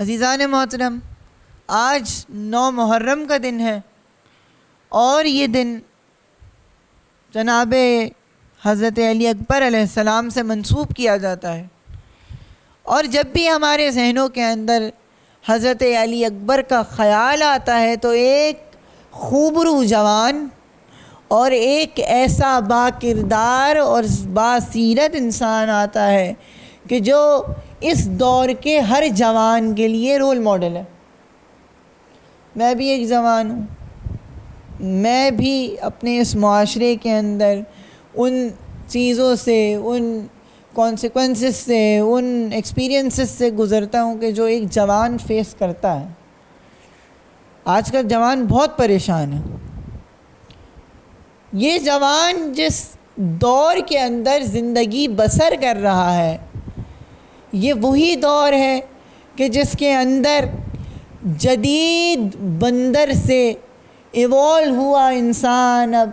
عزیزان محترم، آج 9 محرم کا دن ہے اور یہ دن جناب حضرت علی اکبر علیہ السلام سے منسوب کیا جاتا ہے، اور جب بھی ہمارے ذہنوں کے اندر حضرت علی اکبر کا خیال آتا ہے تو ایک خوبرو جوان اور ایک ایسا با کردار اور با سیرت انسان آتا ہے کہ جو اس دور کے ہر جوان کے لیے رول ماڈل ہے۔ میں بھی ایک جوان ہوں، میں بھی اپنے اس معاشرے کے اندر ان چیزوں سے، ان کانسیکوینسز سے، ان ایکسپیرینسز سے گزرتا ہوں کہ جو ایک جوان فیس کرتا ہے۔ آج کا جوان بہت پریشان ہے۔ یہ جوان جس دور کے اندر زندگی بسر کر رہا ہے، یہ وہی دور ہے کہ جس کے اندر جدید بندر سے ایوالو ہوا انسان اب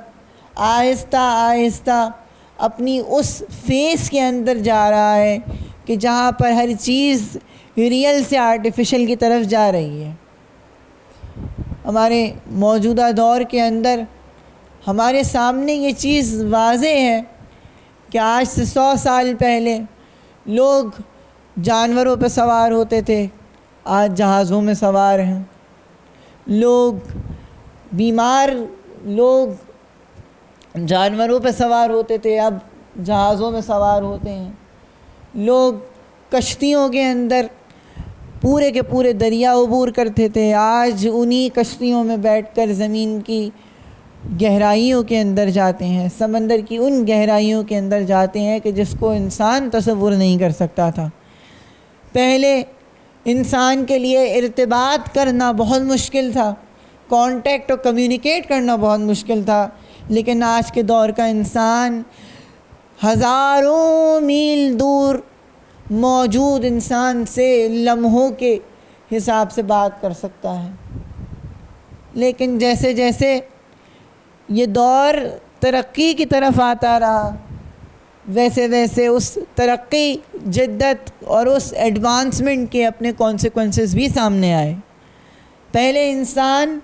آہستہ آہستہ اپنی اس فیس کے اندر جا رہا ہے کہ جہاں پر ہر چیز ریئل سے آرٹیفیشل کی طرف جا رہی ہے۔ ہمارے موجودہ دور کے اندر ہمارے سامنے یہ چیز واضح ہے کہ آج سے 100 سال پہلے لوگ جانوروں پہ سوار ہوتے تھے، آج جہازوں میں سوار ہیں۔ لوگ بیمار جانوروں پہ سوار ہوتے تھے، اب جہازوں میں سوار ہوتے ہیں۔ لوگ کشتیوں کے اندر پورے کے پورے دریا عبور کرتے تھے، آج انہی کشتیوں میں بیٹھ کر زمین کی گہرائیوں کے اندر جاتے ہیں، سمندر کی ان گہرائیوں کے اندر جاتے ہیں کہ جس کو انسان تصور نہیں کر سکتا تھا۔ پہلے انسان کے لیے ارتباط کرنا بہت مشکل تھا، کانٹیکٹ اور کمیونیکیٹ کرنا بہت مشکل تھا، لیکن آج کے دور کا انسان ہزاروں میل دور موجود انسان سے لمحوں کے حساب سے بات کر سکتا ہے۔ لیکن جیسے جیسے یہ دور ترقی کی طرف آتا رہا، ویسے ویسے اس ترقی، جدت اور اس ایڈوانسمنٹ کے اپنے کانسیکوینسز بھی سامنے آئے۔ پہلے انسان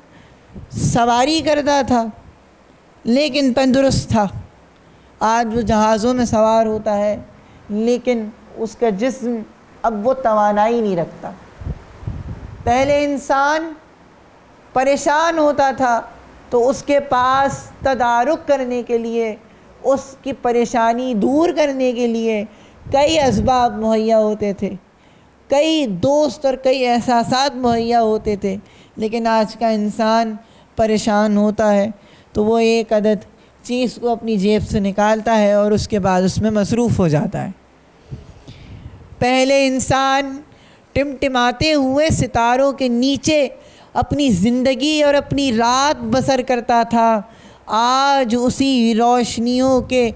سواری کرتا تھا لیکن تندرست تھا، آج وہ جہازوں میں سوار ہوتا ہے لیکن اس کا جسم اب وہ توانائی نہیں رکھتا۔ پہلے انسان پریشان ہوتا تھا تو اس کے پاس تدارک کرنے کے لیے، اس کی پریشانی دور کرنے کے لیے کئی اسباب مہیا ہوتے تھے، کئی دوست اور کئی احساسات مہیا ہوتے تھے، لیکن آج کا انسان پریشان ہوتا ہے تو وہ ایک عدد چیز کو اپنی جیب سے نکالتا ہے اور اس کے بعد اس میں مصروف ہو جاتا ہے۔ پہلے انسان ٹمٹماتے ہوئے ستاروں کے نیچے اپنی زندگی اور اپنی رات بسر کرتا تھا، آج اسی روشنیوں کے،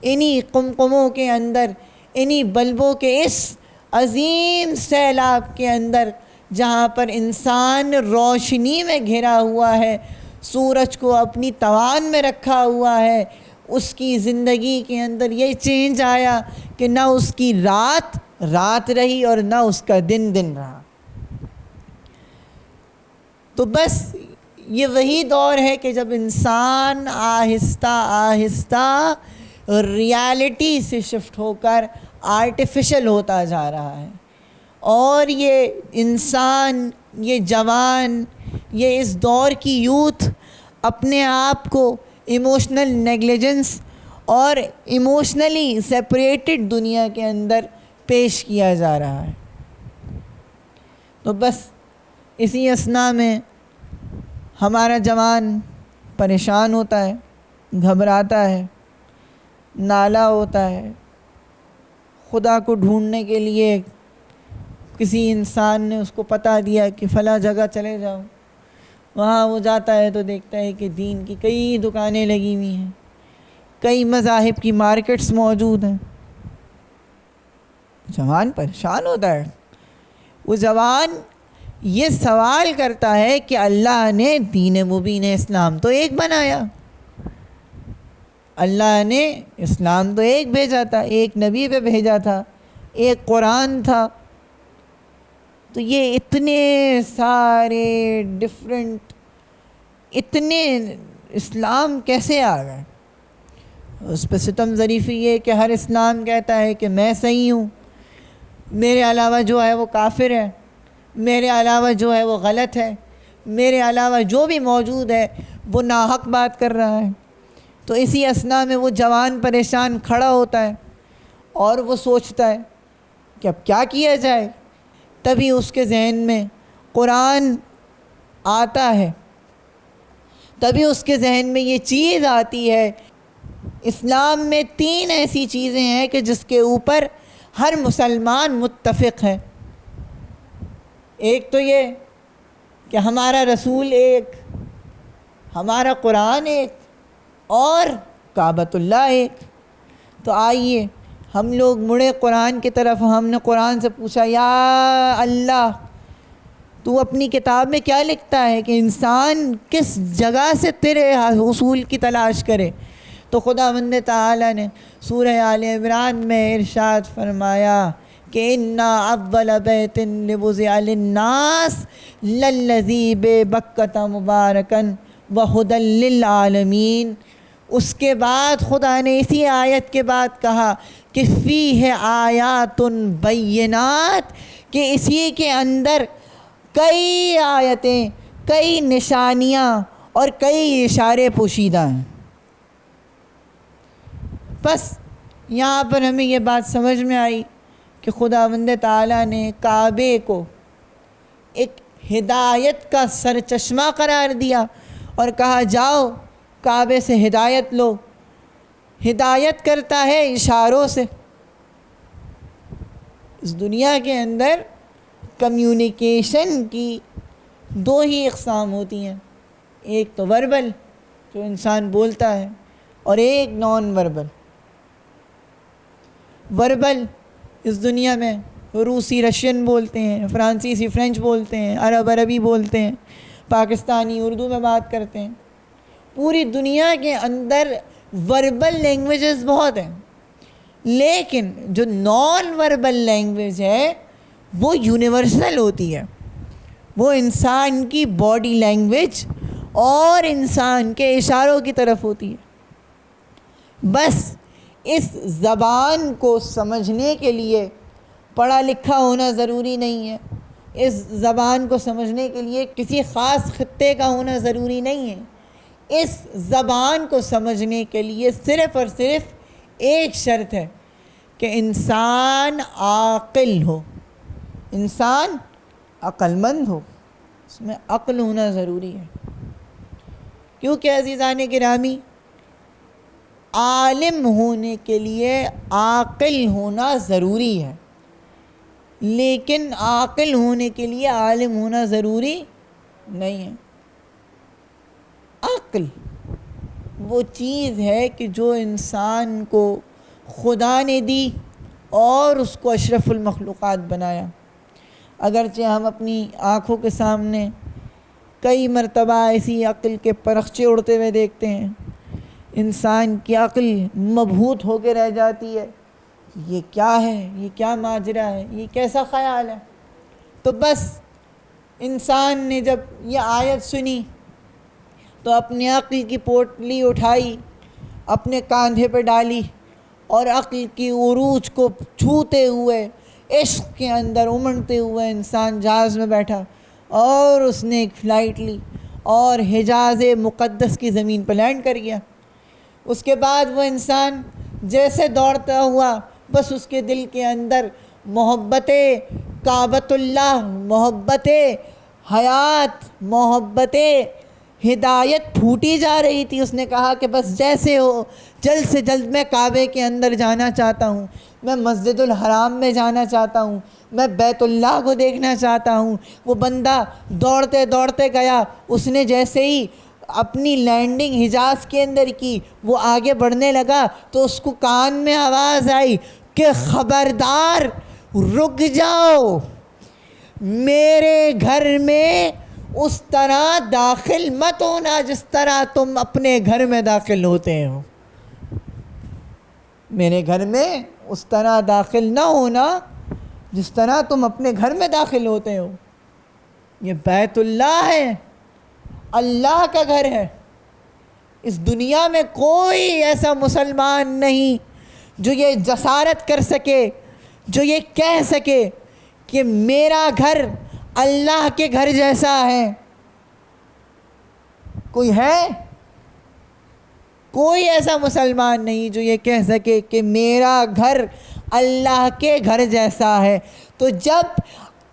انہی قمقموں کے اندر، انہی بلبوں کے اس عظیم سیلاب کے اندر جہاں پر انسان روشنی میں گھرا ہوا ہے، سورج کو اپنی توان میں رکھا ہوا ہے، اس کی زندگی کے اندر یہ چینج آیا کہ نہ اس کی رات رات رہی اور نہ اس کا دن دن رہا۔ تو بس یہ وہی دور ہے کہ جب انسان آہستہ آہستہ ریالٹی سے شفٹ ہو کر آرٹیفیشل ہوتا جا رہا ہے، اور یہ انسان، یہ جوان، یہ اس دور کی یوتھ اپنے آپ کو ایموشنل نیگلیجنس اور ایموشنلی سیپریٹڈ دنیا کے اندر پیش کیا جا رہا ہے۔ تو بس اسی اثناء میں ہمارا جوان پریشان ہوتا ہے، گھبراتا ہے، نالا ہوتا ہے، خدا کو ڈھونڈنے کے لیے کسی انسان نے اس کو پتہ دیا کہ فلاں جگہ چلے جاؤ، وہاں وہ جاتا ہے تو دیکھتا ہے کہ دین کی کئی دکانیں لگی ہوئی ہیں، کئی مذاہب کی مارکیٹس موجود ہیں۔ جوان پریشان ہوتا ہے۔ وہ جوان یہ سوال کرتا ہے کہ اللہ نے دین مبین اسلام تو ایک بنایا، اللہ نے اسلام تو ایک بھیجا تھا، ایک نبی پہ بھیجا تھا، ایک قرآن تھا، تو یہ اتنے سارے ڈفرینٹ، اتنے اسلام کیسے آ گئے؟ اس پہ ستم ظریفی یہ کہ ہر اسلام کہتا ہے کہ میں صحیح ہوں، میرے علاوہ جو ہے وہ کافر ہے، میرے علاوہ جو ہے وہ غلط ہے، میرے علاوہ جو بھی موجود ہے وہ ناحق بات کر رہا ہے۔ تو اسی اثنا میں وہ جوان پریشان کھڑا ہوتا ہے اور وہ سوچتا ہے کہ اب کیا کیا جائے۔ تبھی اس کے ذہن میں قرآن آتا ہے، تبھی اس کے ذہن میں یہ چیز آتی ہے۔ اسلام میں 3 ایسی چیزیں ہیں کہ جس کے اوپر ہر مسلمان متفق ہے۔ ایک تو یہ کہ ہمارا رسول ایک، ہمارا قرآن ایک، اور کعبۃ اللہ ایک۔ تو آئیے ہم لوگ مڑے قرآن کی طرف۔ ہم نے قرآن سے پوچھا، یا اللہ تو اپنی کتاب میں کیا لکھتا ہے کہ انسان کس جگہ سے تیرے حصول کی تلاش کرے؟ تو خداوند تعالیٰ نے سورہ آل عمران میں ارشاد فرمایا کہ اِنَّا أَوَّلَ بَيْتٍ وُضِعَ لِلنَّاسِ لَلَّذِي بِبَکَّةَ مُبَارَكًا وَهُدًى لِلْعَالَمِينَ۔ اس کے بعد خدا نے اسی آیت کے بعد کہا کہ فیہ آیات بینات، کہ اسی کے اندر کئی آیتیں، کئی نشانیاں اور کئی اشارے پوشیدہ ہیں۔ بس یہاں پر ہمیں یہ بات سمجھ میں آئی کہ خداوند تعالیٰ نے کعبے کو ایک ہدایت کا سرچشمہ قرار دیا اور کہا جاؤ کعبے سے ہدایت لو۔ ہدایت کرتا ہے اشاروں سے۔ اس دنیا کے اندر کمیونیکیشن کی 2 ہی اقسام ہوتی ہیں، ایک تو وربل جو انسان بولتا ہے، اور ایک نان وربل۔ وربل اس دنیا میں روسی رشین بولتے ہیں، فرانسیسی فرینچ بولتے ہیں، عرب عربی بولتے ہیں، پاکستانی اردو میں بات کرتے ہیں۔ پوری دنیا کے اندر وربل لینگویجز بہت ہیں، لیکن جو نان وربل لینگویج ہے وہ یونیورسل ہوتی ہے۔ وہ انسان کی باڈی لینگویج اور انسان کے اشاروں کی طرف ہوتی ہے۔ بس اس زبان کو سمجھنے کے لیے پڑھا لکھا ہونا ضروری نہیں ہے، اس زبان کو سمجھنے کے لیے کسی خاص خطے کا ہونا ضروری نہیں ہے۔ اس زبان کو سمجھنے کے لیے صرف اور صرف ایک شرط ہے کہ انسان عاقل ہو، انسان عقل مند ہو، اس میں عقل ہونا ضروری ہے۔ کیونکہ عزیزان گرامی، عالم ہونے کے لیے عاقل ہونا ضروری ہے، لیکن عاقل ہونے کے لیے عالم ہونا ضروری نہیں ہے۔ عقل وہ چیز ہے کہ جو انسان کو خدا نے دی اور اس کو اشرف المخلوقات بنایا۔ اگرچہ ہم اپنی آنکھوں کے سامنے کئی مرتبہ ایسی عقل کے پرخچے اڑتے ہوئے دیکھتے ہیں، انسان کی عقل مبہوت ہو کے رہ جاتی ہے، یہ کیا ہے، یہ کیا ماجرا ہے، یہ کیسا خیال ہے۔ تو بس انسان نے جب یہ آیت سنی تو اپنے عقل کی پوٹلی اٹھائی، اپنے کاندھے پہ ڈالی، اور عقل کی عروج کو چھوتے ہوئے، عشق کے اندر امنڈتے ہوئے انسان جہاز میں بیٹھا اور اس نے ایک فلائٹ لی اور حجاز مقدس کی زمین پہ لینڈ کر گیا۔ اس کے بعد وہ انسان جیسے دوڑتا ہوا، بس اس کے دل کے اندر محبت کعبۃ اللہ، محبت حیات، محبت ہدایت پھوٹی جا رہی تھی۔ اس نے کہا کہ بس جیسے ہو، جلد سے جلد میں کعبے کے اندر جانا چاہتا ہوں، میں مسجد الحرام میں جانا چاہتا ہوں، میں بیت اللہ کو دیکھنا چاہتا ہوں۔ وہ بندہ دوڑتے دوڑتے گیا، اس نے جیسے ہی اپنی لینڈنگ حجاز کے اندر کی، وہ آگے بڑھنے لگا تو اس کو کان میں آواز آئی کہ خبردار رک جاؤ، میرے گھر میں اس طرح داخل مت ہونا جس طرح تم اپنے گھر میں داخل ہوتے ہو۔ میرے گھر میں اس طرح داخل نہ ہونا جس طرح تم اپنے گھر میں داخل ہوتے ہو. یہ بیت اللہ ہے، اللہ کا گھر ہے. اس دنیا میں کوئی ایسا مسلمان نہیں جو یہ جسارت کر سکے، جو یہ کہہ سکے کہ میرا گھر اللہ کے گھر جیسا ہے. کوئی ہے؟ کوئی ایسا مسلمان نہیں جو یہ کہہ سکے کہ میرا گھر اللہ کے گھر جیسا ہے. تو جب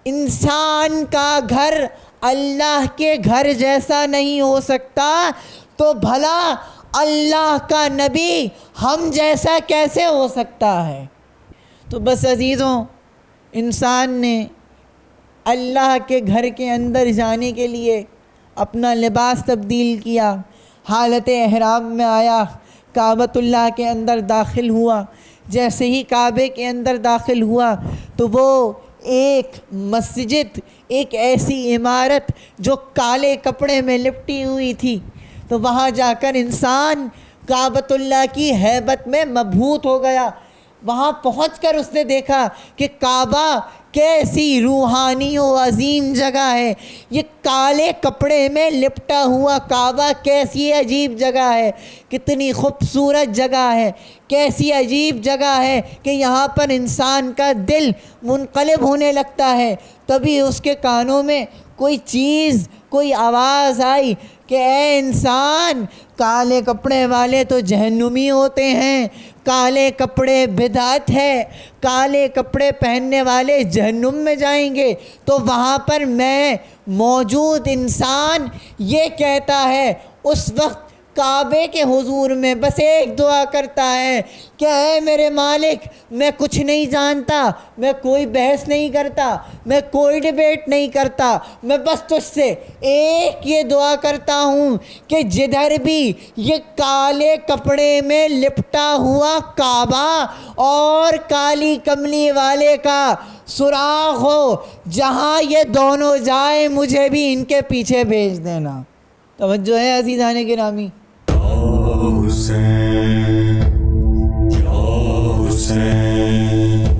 انسان کا گھر اللہ کے گھر جیسا نہیں ہو سکتا تو بھلا اللہ کا نبی ہم جیسا کیسے ہو سکتا ہے؟ تو بس عزیزوں، انسان نے اللہ کے گھر کے اندر جانے کے لیے اپنا لباس تبدیل کیا، حالت احرام میں آیا، کعبۃ اللہ کے اندر داخل ہوا. جیسے ہی کعبے کے اندر داخل ہوا تو وہ ایک مسجد، ایک ایسی عمارت جو کالے کپڑے میں لپٹی ہوئی تھی، تو وہاں جا کر انسان کعبۃ اللہ کی ہیبت میں مبہوت ہو گیا. وہاں پہنچ کر اس نے دیکھا کہ کعبہ کیسی روحانی و عظیم جگہ ہے. یہ کالے کپڑے میں لپٹا ہوا کعبہ کیسی عجیب جگہ ہے، کتنی خوبصورت جگہ ہے، کیسی عجیب جگہ ہے کہ یہاں پر انسان کا دل منقلب ہونے لگتا ہے. تبھی اس کے کانوں میں کوئی چیز، کوئی آواز آئی کہ اے انسان، کالے کپڑے والے تو جہنمی ہوتے ہیں، کالے کپڑے بدعت ہے، کالے کپڑے پہننے والے جہنم میں جائیں گے. تو وہاں پر میں موجود انسان یہ کہتا ہے، اس وقت کعبے کے حضور میں بس ایک دعا کرتا ہے کہ اے میرے مالک، میں کچھ نہیں جانتا، میں کوئی بحث نہیں کرتا، میں کوئی ڈیبیٹ نہیں کرتا، میں بس تجھ سے ایک یہ دعا کرتا ہوں کہ جدھر بھی یہ کالے کپڑے میں لپٹا ہوا کعبہ اور کالی کملی والے کا سراغ ہو، جہاں یہ دونوں جائے مجھے بھی ان کے پیچھے بھیج دینا. توجہ ہے عزیزان گرامی؟ حسین یا حسین